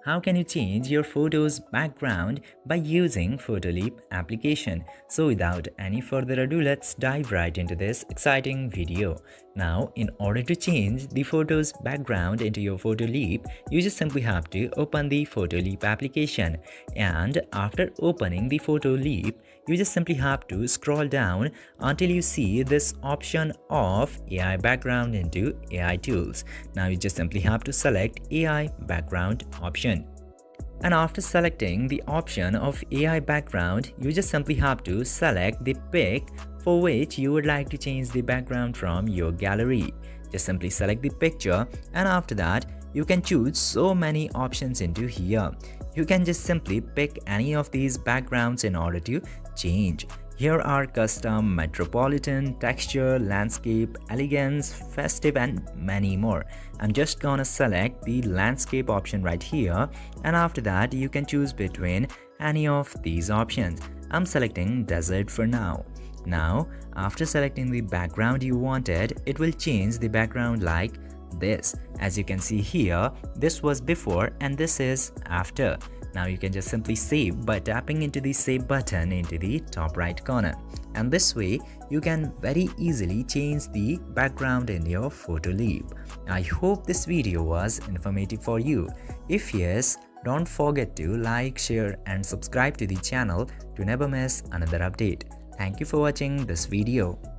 how can you change your photo's background by using Photoleap application. So without any further ado, let's dive right into this exciting video. Now, in order to change the photo's background into your Photoleap, you just simply have to open the Photoleap application, and after opening the Photoleap, you just simply have to scroll down until you see this option of AI background into AI tools. Now you just simply have to select AI background option. And after selecting the option of AI background, you just simply have to select the pic for which you would like to change the background from your gallery. Just simply select the picture, and after that, you can choose so many options into here. You can just simply pick any of these backgrounds in order to change. Here are custom, metropolitan, texture, landscape, elegance, festive, and many more. I'm just gonna select the landscape option right here, and after that you can choose between any of these options. I'm selecting desert for now. Now, after selecting the background you wanted, it will change the background like this. As you can see here, this was before and this is after. Now you can just simply save by tapping into the save button into the top right corner. And this way, you can very easily change the background in your Photoleap. I hope this video was informative for you. If yes, don't forget to like, share and subscribe to the channel to never miss another update. Thank you for watching this video.